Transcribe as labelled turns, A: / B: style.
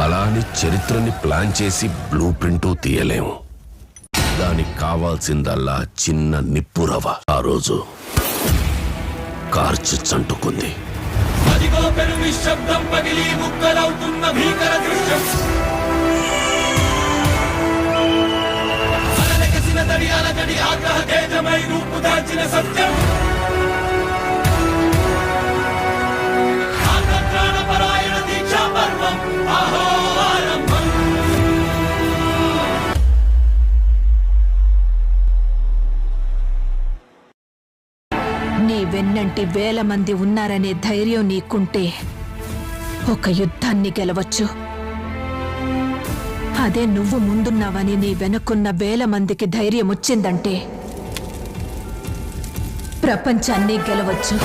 A: అలా అని చరిత్రని ప్లాన్ చేసి బ్లూ ప్రింట్ తీయలేము. దానికి కావాల్సిందల్లా చిన్న నిప్పురవ. ఆ రోజు కార్చి చంటుకుంది.
B: అదిగో పెను నిశ్శబ్దం పగిలి ముక్కలవుతున్న భీకర దృశ్యం. అలలెగసిన తడి అలజడి ఆగ్రహ తేజమై రూపు దాల్చిన సత్యం. ఆగ్రహపరాయణ దీక్షా పర్వం ఆహో ఆరంభం.
C: నీ వెన్నంటి వేల మంది ఉన్నారనే ధైర్యం నీకుంటే ఒక యుద్ధాన్ని గెలవచ్చు. అదే నువ్వు ముందున్నావని నీ వెనకున్న వేల మందికి ధైర్యం వచ్చిందంటే ప్రపంచాన్ని గెలవచ్చు.